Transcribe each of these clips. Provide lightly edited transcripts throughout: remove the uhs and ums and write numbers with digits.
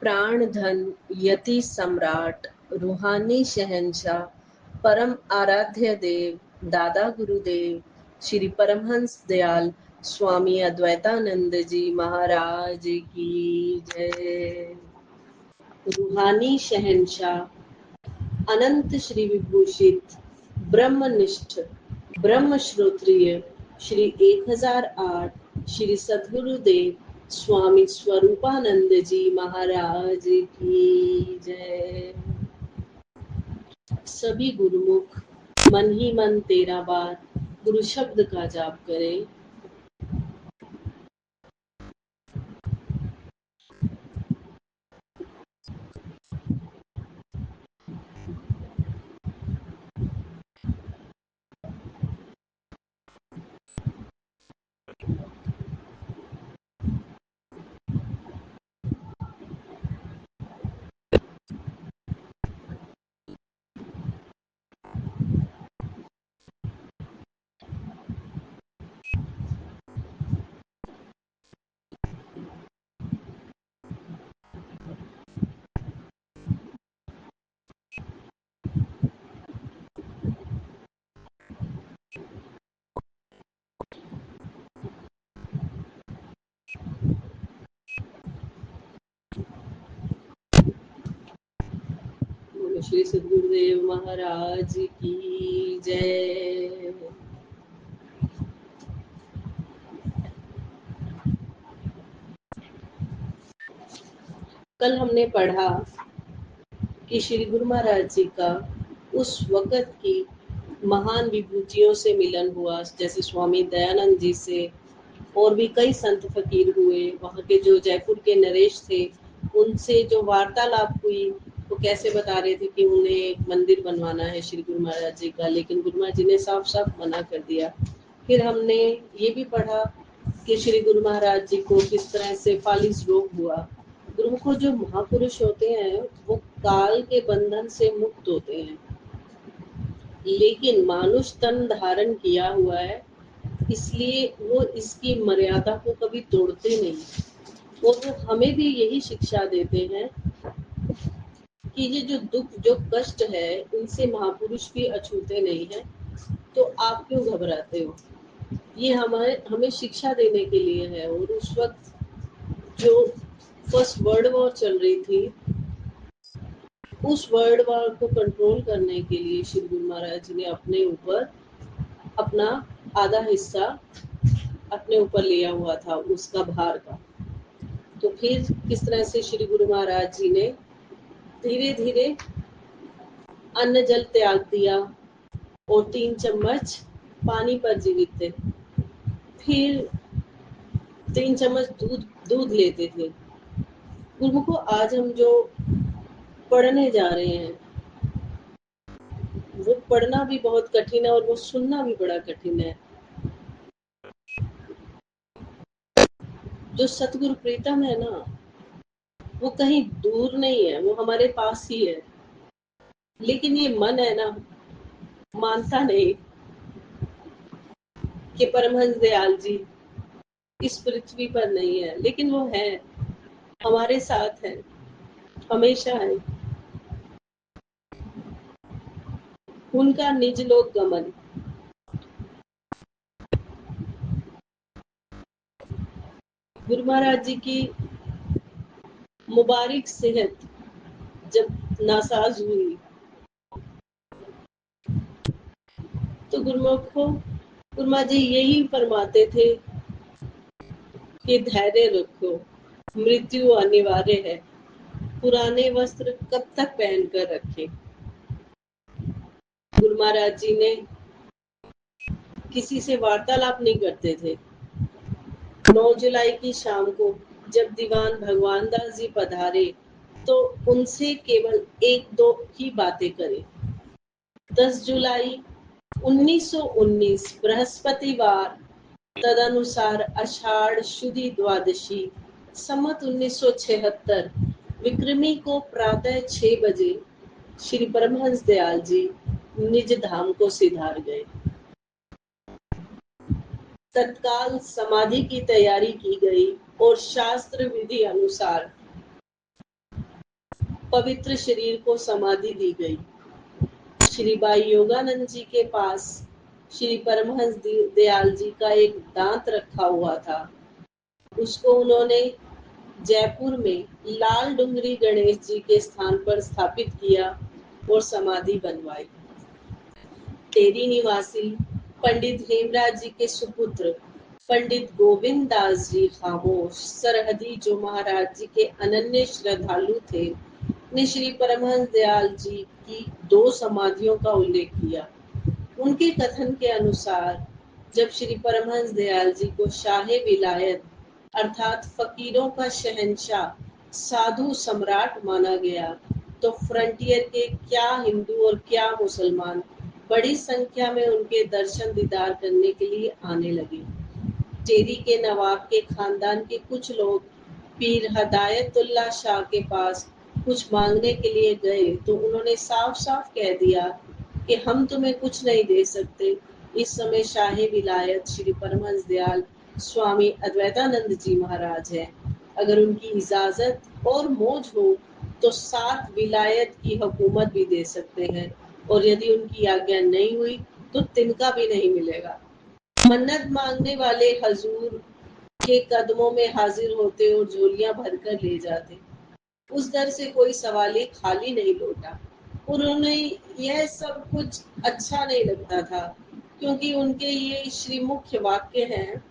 प्राण धन यति सम्राट रूहानी शहंशाह परम आराध्य देव दादा गुरुदेव श्री परमहंस दयाल स्वामी अद्वैतानंद जी महाराज की जय। रूहानी शहंशाह अनंत श्री विभूषित ब्रह्मनिष्ठ ब्रह्म श्रोत्रिय श्री 1008 श्री सद्गुरुदेव स्वामी स्वरूपानंद जी महाराज की जय। सभी गुरुमुख मन ही मन 13 बार गुरु शब्द का जाप करें। श्री सद्गुरुदेव महाराज की जय। कल हमने पढ़ा कि श्री गुरु महाराज जी का उस वक़्त की महान विभूतियों से मिलन हुआ, जैसे स्वामी दयानंद जी से, और भी कई संत फकीर हुए। वहाँ के जो जयपुर के नरेश थे उनसे जो वार्तालाप हुई, वो कैसे बता रहे थे कि उन्हें एक मंदिर बनवाना है श्री गुरु महाराज जी का, लेकिन गुरु महाराज जी ने साफ साफ मना कर दिया। फिर हमने ये भी पढ़ा कि श्री गुरु महाराज जी को किस तरह से फालिस रोग हुआ। गुरु को जो महापुरुष होते हैं वो काल के बंधन से मुक्त होते हैं, लेकिन मानुष तन धारण किया हुआ है, इसलिए वो इसकी मर्यादा को कभी तोड़ते नहीं। और वो हमें भी यही शिक्षा देते हैं कि ये जो दुख जो कष्ट है इनसे महापुरुष भी अछूते नहीं है, तो आप क्यों घबराते हो। ये हमें शिक्षा देने के लिए है। और उस वक्त जो फर्स्ट वर्ल्ड वॉर चल रही थी, उस वर्ल्ड वॉर को कंट्रोल करने के लिए श्री गुरु महाराज जी ने अपने ऊपर अपना आधा हिस्सा अपने ऊपर लिया हुआ था, उसका भार का। तो फिर किस तरह से श्री गुरु महाराज जी ने धीरे धीरे अन्न जल त्याग दिया और 3 चम्मच पानी पर जीवित थे। फिर 3 चम्मच दूध लेते थे। गुरुमुखो, आज हम जो पढ़ने जा रहे हैं वो पढ़ना भी बहुत कठिन है और वो सुनना भी बड़ा कठिन है। जो सतगुरु प्रीतम है ना, वो कहीं दूर नहीं है, वो हमारे पास ही है। लेकिन ये मन है ना, मानता नहीं कि परमहंस दयाल जी इस पृथ्वी पर नहीं है, लेकिन वो है, हमारे साथ है, हमेशा है। उनका निज लोक गमन। गुरु महाराज जी की मुबारक सेहत जब नासाज हुई तो गुरु महाराज जी यही फरमाते थे कि धैर्य रखो, मृत्यु अनिवार्य है, पुराने वस्त्र कब तक पहनकर रखें। गुरु महाराज जी ने किसी से वार्तालाप नहीं करते थे। 9 जुलाई की शाम को जब दीवान भगवान दास जी पधारे तो उनसे केवल 1-2 ही बातें करें। 10 जुलाई 1919 बृहस्पतिवार, तदनुसार आषाढ़ शुदी द्वादशी सम्मत 1976 विक्रमी को प्रातः 6 बजे श्री परमहंस दयाल जी निज धाम को सिधार गए। तत्काल समाधि की तैयारी की गई और शास्त्र विधि अनुसार पवित्र शरीर को समाधि दी गई। श्री भाई योगानंद जी के पास श्री परमहंस दयाल जी का एक दांत रखा हुआ था। उसको उन्होंने जयपुर में लाल डुंगरी गणेश जी के स्थान पर स्थापित किया और समाधि बनवाई। टेरी निवासी पंडित हेमराज जी के सुपुत्र पंडित गोविंद दास जी खामोश सरहदी, जो महाराज जी के अनन्य श्रद्धालु थे, ने श्री परमहंस दयाल जी की 2 समाधियों का उल्लेख किया। उनके कथन के अनुसार जब श्री परमहंस दयाल जी को शाहे विलायत अर्थात फकीरों का शहंशाह, साधु सम्राट माना गया, तो फ्रंटियर के क्या हिंदू और क्या मुसलमान बड़ी संख्या में उनके दर्शन दीदार करने के लिए आने लगे। टेरी के नवाब के खानदान के कुछ लोग पीर हदायतुल्लाह शाह के पास कुछ मांगने के लिए गए तो उन्होंने साफ साफ कह दिया कि हम तुम्हें कुछ नहीं दे सकते। इस समय शाही विलायत श्री परमहंस दयाल स्वामी अद्वैतानंद जी महाराज है। अगर उनकी इजाजत और मौज हो तो 7 विलायत की हुकूमत भी दे सकते हैं, और यदि उनकी आज्ञा नहीं हुई तो तिनका भी नहीं मिलेगा। मन्नत मांगने वाले हजूर के कदमों में हाजिर होते और झोलियां भरकर ले जाते। उस दर से कोई सवाली खाली नहीं लौटा। उन्होंने यह सब कुछ अच्छा नहीं लगता था, क्योंकि उनके ये श्री मुख्य वाक्य हैं,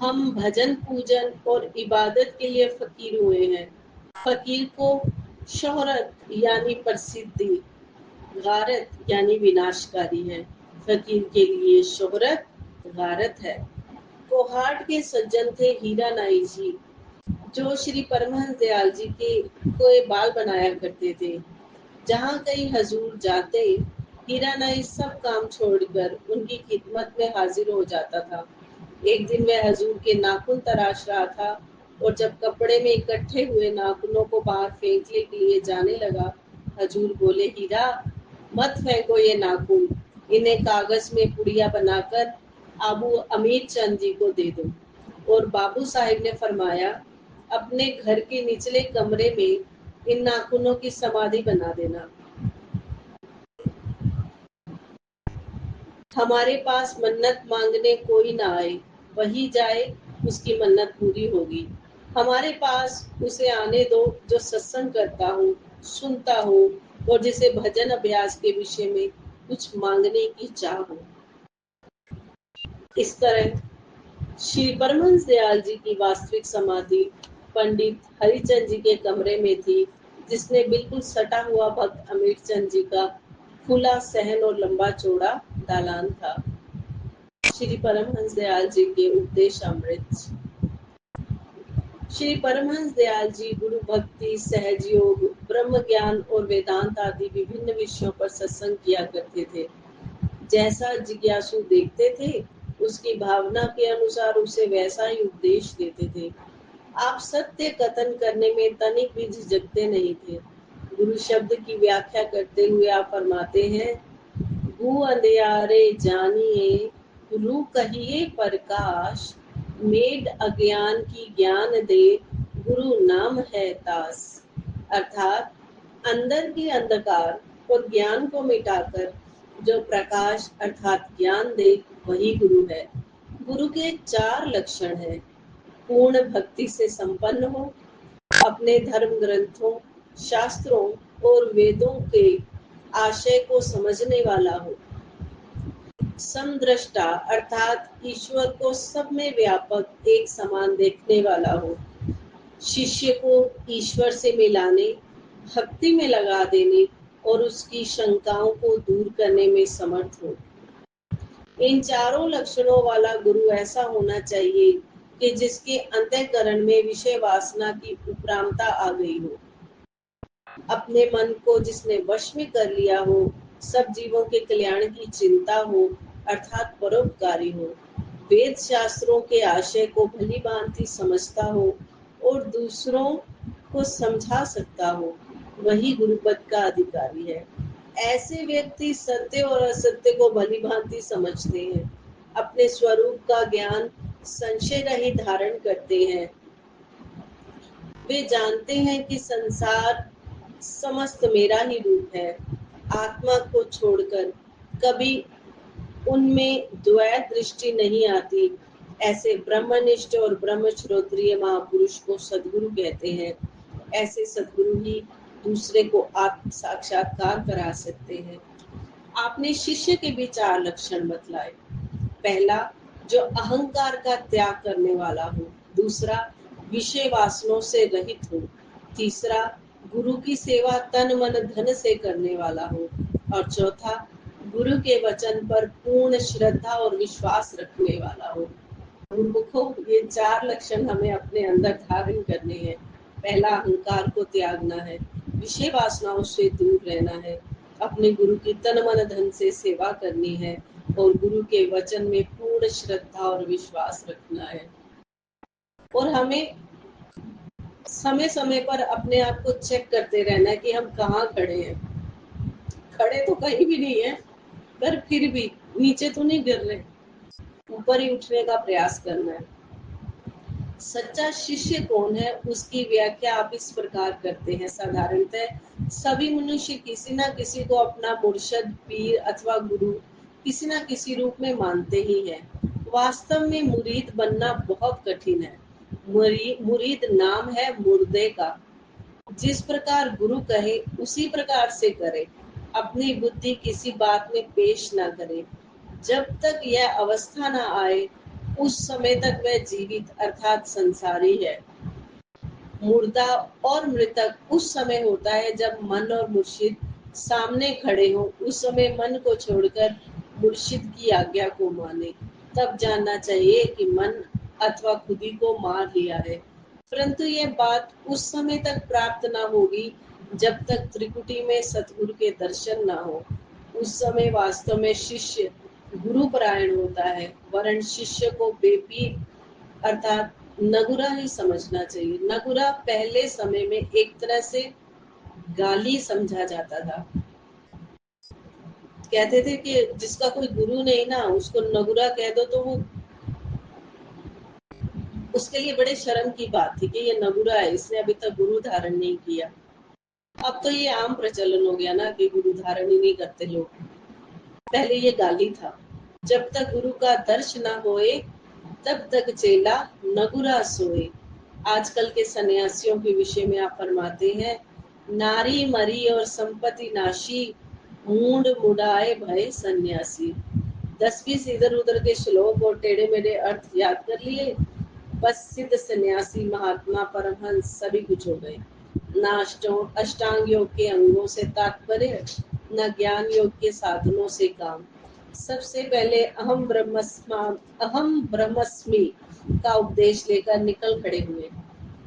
हम भजन पूजन और इबादत के लिए फकीर हुए हैं। फकीर को शोहरत यानी प्रसिद्धि, गारत यानी विनाशकारी है। फकीर के लिए शोहरत गारत है। कोहाट के सज्जन थे हीरा नाई जी, जो श्री परमहंस दयाल जी के कोई बाल बनाया करते थे। जहाँ कहीं हजूर जाते, हीरा नाई सब काम छोड़कर उनकी खिदमत में हाजिर हो जाता था। एक दिन वह हजूर के नाखून तराश रहा था और जब कपड़े में इकट्ठे हुए नाखूनों को बाहर फेंकने के लिए जाने लगा, हजूर बोले, हीरा मत फेंको ये नाखून, इन्हें कागज में पुड़िया बनाकर आबू अमीर चंद जी को दे दो। और बाबू साहिब ने फरमाया, अपने घर के निचले कमरे में इन नाखूनों की समाधि बना देना। हमारे पास मन्नत मांगने कोई ना आए, वही जाए उसकी मन्नत पूरी होगी। हमारे पास उसे आने दो जो सत्संग करता हो, सुनता हो और जिसे भजन अभ्यास के विषय में कुछ मांगने की चाह हो। इस तरह श्री परमहंस दयाल जी की वास्तविक समाधि पंडित हरिचंद जी के कमरे में थी, जिसने बिल्कुल सटा हुआ भक्त अमीरचंद जी का खुला सहन और लंबा चौड़ा दालान था। श्री परमहंस दयाल जी के उपदेश अमृत। श्री परमहंस दयाल जी गुरु भक्ति, सहज योग, ब्रह्म ज्ञान और वेदांत आदि विभिन्न विषयों पर सत्संग किया करते थे। जैसा जिज्ञासु देखते थे, उसकी भावना के अनुसार उसे वैसा ही उपदेश देते थे। आप सत्य कथन करने में तनिक भी झिझकते नहीं थे। गुरु शब्द की व्याख्या करते हुए आप फरमाते हैं, गु अंधियारे जानिए, रू कहिए प्रकाश, मेड अज्ञान की ज्ञान दे, गुरु नाम है दास। अर्थात अंदर के अंधकार और ज्ञान को मिटाकर जो प्रकाश अर्थात ज्ञान दे, वही गुरु है। गुरु के 4 लक्षण हैं। पूर्ण भक्ति से संपन्न हो, अपने धर्म ग्रंथों, शास्त्रों और वेदों के आशय को समझने वाला हो, समदृष्टा अर्थात ईश्वर को सब में व्यापक एक समान देखने वाला हो, शिष्य को ईश्वर से मिलाने, भक्ति में लगा देने और उसकी शंकाओं को दूर करने में समर्थ हो। इन 4 लक्षणों वाला गुरु ऐसा होना चाहिए कि जिसके अंतःकरण में विषय वासना की उपरामता आ गई हो, अपने मन को जिसने वश में कर लिया हो, सब जीवों के कल्याण की चिंता हो अर्थात परोपकारी हो, वेद शास्त्रों के आशय को भली भांति समझता हो और दूसरों को समझा सकता हो, वही गुरुपद का अधिकारी है। ऐसे व्यक्ति सत्य और असत्य को भली भांति समझते हैं, अपने स्वरूप का ज्ञान संशय रहित धारण करते हैं। वे जानते हैं कि संसार समस्त मेरा ही रूप है। आत्मा को छोड़कर कभी उनमें द्वैत दृष्टि नहीं आती। ऐसे ब्रह्मनिष्ठ और ब्रह्मश्रोत्रिय महापुरुष को सद्गुरु कहते हैं। ऐसे सद्गुरु ही दूसरे को आत्म साक्षात्कार करा सकते हैं। आपने शिष्य के भी 4 लक्षण बतलाए। पहला, जो अहंकार का त्याग करने वाला हो। दूसरा, विषय वासनों से रहित हो। तीसरा, गुरु की सेवा तन मन धन से करने वाला हो। और चौथा, गुरु के वचन पर पूर्ण श्रद्धा और विश्वास रखने वाला हो। गुरुमुखों, ये 4 लक्षण हमें अपने अंदर धारण करने हैं। पहला, अहंकार को त्यागना है, विषय वासनाओं से दूर रहना है, अपने गुरु की तन मन धन से सेवा करनी है और गुरु के वचन में पूर्ण श्रद्धा और विश्वास रखना है। और हमें समय समय पर अपने आप को चेक करते रहना है कि हम कहाँ खड़े हैं। खड़े तो कहीं भी नहीं है, पर फिर भी नीचे तो नहीं गिर रहे, ऊपर ही उठने का प्रयास करना है। सच्चा शिष्य कौन है, उसकी व्याख्या आप इस प्रकार करते हैं। साधारणतः सभी मनुष्य किसी न किसी को अपना मुर्शद, पीर अथवा गुरु किसी न किसी रूप में मानते ही हैं। वास्तव में मुरीद बनना बहुत कठिन है। मुरीद नाम है मुर्दे का। जिस प्रकार गुरु कहे उसी प्रकार से करे, अपनी बुद्धि किसी बात में पेश न करे। जब तक यह अवस्था न आए उस समय तक वह जीवित अर्थात संसारी है। मुर्दा और मृतक उस समय होता है जब मन और मुर्शिद सामने खड़े हों। उस समय मन को छोड़कर मुर्शिद की आज्ञा को माने। तब जानना चाहिए कि मन अथवा खुदी को मार लिया है। परंतु यह बात उस समय तक प्राप्त न होगी जब तक त्रिकुटी में सतगुरु के दर्शन न हो। उस समय वास्तव में शिष्य गुरुपरायण होता है, वरन शिष्य को बेपीर अर्थात नगुरा ही समझना चाहिए। नगुरा पहले समय में एक तरह से गाली समझा जाता था। कहते थे कि जिसका कोई गुरु नहीं ना, उसको नगुरा कह दो तो वो उसके लिए बड़े शर्म की बात थी कि ये नगुरा है, इसने अभी तक गुरु धारण नहीं किया। अब तो ये आम प्रचलन हो गया ना कि गुरु धारण ही नहीं करते लोग। पहले ये गाली था। जब तक गुरु का दर्श न होए तब तक चेला नगुरा सोए। आजकल के सन्यासियों के विषय में आप फरमाते हैं, नारी मरी और संपत्ति नाशी, मूड मुड़ाए भय सन्यासी। 10-20 इधर उधर के श्लोक और टेढ़े मेढ़े अर्थ याद कर लिए, बस सिद्ध सन्यासी, महात्मा, परमहंस सभी कुछ हो गए। न अष्टांग योग के अंगों से तात्पर्य, न ज्ञान योग के साधनों से काम। सबसे पहले अहम ब्रह्मस्मि का उपदेश लेकर निकल खड़े हुए।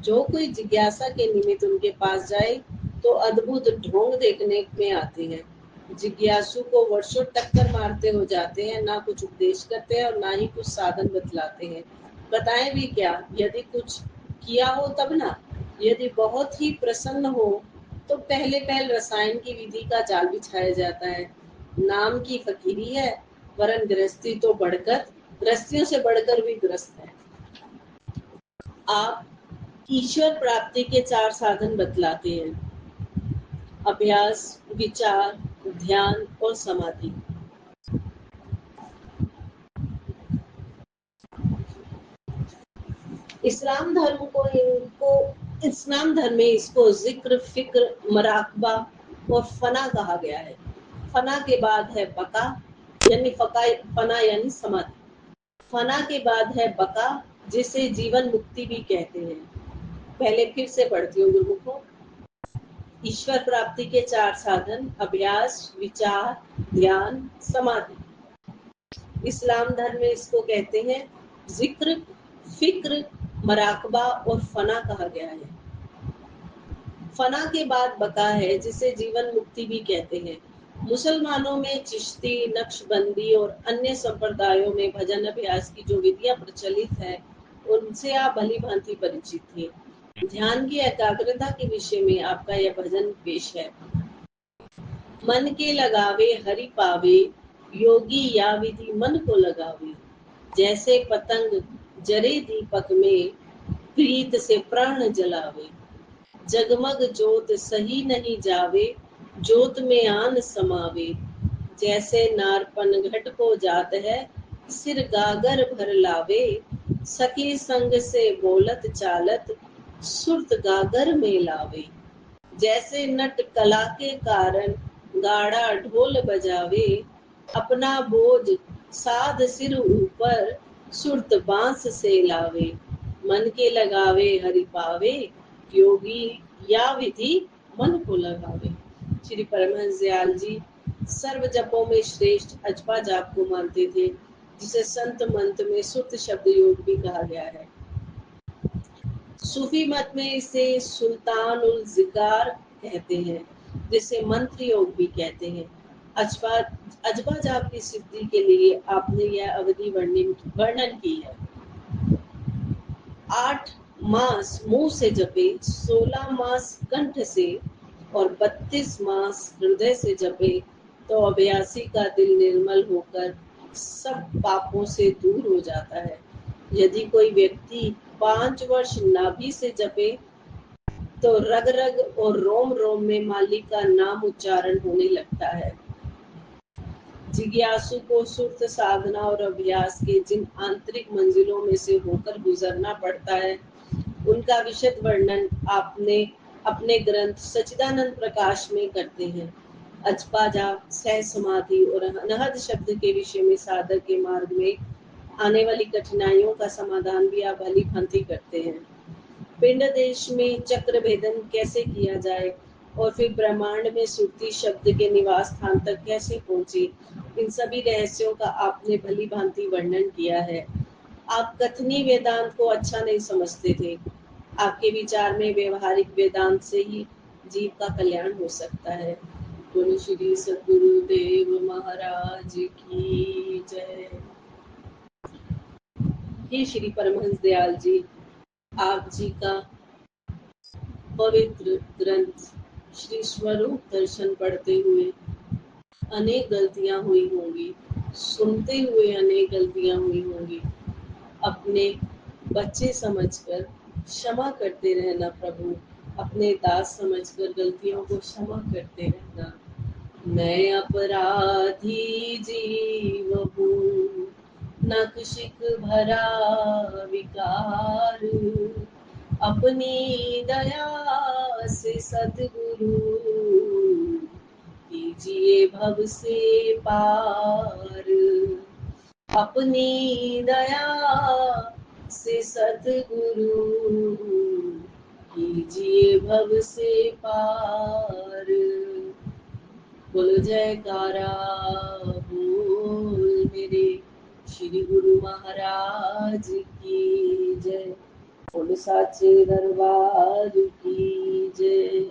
जो कोई जिज्ञासा के निमित्त उनके पास जाए तो अद्भुत ढोंग देखने में आते हैं। जिज्ञासु को वर्षों टक्कर मारते हो जाते हैं, ना कुछ उपदेश करते हैं और ना ही कुछ साधन बतलाते हैं। बताएं भी क्या, यदि कुछ किया हो तब ना। यदि बहुत ही प्रसन्न हो तो पहले रसायन की विधि का जाल बिछाया जाता है। नाम की फकीरी है, वरन गृहस्थी तो बढ़कर, गृहस्थियों से बढ़कर भी ग्रस्त है। आप ईश्वर प्राप्ति के 4 साधन बतलाते हैं, अभ्यास, विचार, ध्यान और समाधि। इस्लाम धर्म में इसको जिक्र, फिक्र, मराकबा और फना कहा गया है। फना के बाद है बका यानी फना यानी समाधि। फना के बाद है बका, जिसे जीवन मुक्ति भी कहते हैं। पहले फिर से पढ़ती हूँ गुरुमुखों। ईश्वर प्राप्ति के 4 साधन, अभ्यास, विचार, ध्यान, समाधि। इस्लाम धर्म में इसको कहते हैं जिक्र, फिक्र, मराकबा और फना कहा गया है। फना के बाद बका है, जिसे जीवन मुक्ति भी कहते हैं। मुसलमानों में चिश्ती, नक्शबंदी और अन्य संप्रदायों में भजन अभ्यास की जो विधियां प्रचलित है, उनसे आप भली भांति परिचित थे। ध्यान की एकाग्रता के विषय में आपका यह भजन पेश है। मन के लगावे हरि पावे, योगी या विधि मन को लगावे। जैसे पतंग जरे दीपक में, प्रीत से प्राण जलावे। जगमग जोत सही नहीं जावे, जोत में आन समावे। जैसे नारपन घट को जात है, सिर गागर भर लावे। सखी संग से बोलत चालत, सुरत गागर में लावे। जैसे नट कला के कारण गाड़ा ढोल बजावे, अपना बोझ साध सिर ऊपर, सुरत बांस से लावे। मन के लगावे हरि पावे, योगी या विधि मन को लगावे। श्री परमहंस दयाल जी सर्व जपों में श्रेष्ठ अजपा जाप को मानते थे, जिसे संत मंत्र में सुत शब्द योग भी कहा गया है। सूफी मत में इसे सुल्तान उल जिकार कहते हैं, जिसे मंत्र योग भी कहते हैं। अजपा अजपा जाप की सिद्धि के लिए आपने यह अवधि वर्णन की है। 8 मास मुंह से जपे, 16 मास कंठ से और 32 मास हृदय से जपे, तो अभ्यासी का दिल निर्मल होकर सब पापों से दूर हो जाता है। यदि कोई व्यक्ति 5 वर्ष नाभि से जपे, तो रग रग और रोम रोम में मालिक का नाम उच्चारण होने लगता है। जिज्ञासु को सुर्त साधना और अभ्यास के जिन आंतरिक मंजिलों में से होकर गुजरना पड़ता है, उनका विशद वर्णन आपने अपने ग्रंथ सच्चिदानंद प्रकाश में करते हैं। अजपा जाप, सह समाधि और अनहद शब्द के विषय में साधक के मार्ग में आने वाली कठिनाइयों का समाधान भी आप भली भांति करते हैं। पिंड देश में चक्र भेदन कैसे किया जाए और फिर ब्रह्मांड में सुरती शब्द के निवास स्थान तक कैसे पहुंचे, इन सभी रहस्यों का आपने भली भांति वर्णन किया है। आप कथनी वेदांत को अच्छा नहीं समझते थे। आपके विचार में व्यवहारिक वेदांत से ही जीव का कल्याण हो सकता है। बोलो श्री सद्गुरुदेव महाराज की जय। हे श्री परमहंस दयाल जी, आप जी का पवित्र ग्रंथ श्री स्वरूप दर्शन पढ़ते हुए अनेक गलतियां हुई होंगी, सुनते हुए अनेक गलतियां हुई होंगी। अपने बच्चे समझकर क्षमा करते रहना प्रभु, अपने दास समझकर गलतियों को क्षमा करते रहना। मैं अपराधी जीव हूँ, नक्शिक भरा विकार, अपनी दया से सद्गुरु कीजिए भव से पार। अपनी दया से सद्गुरु कीजिए भव से पार। बोलो जयकारा बोल मेरे श्री गुरु महाराज की जय। बोलो साचे दरबार की जय।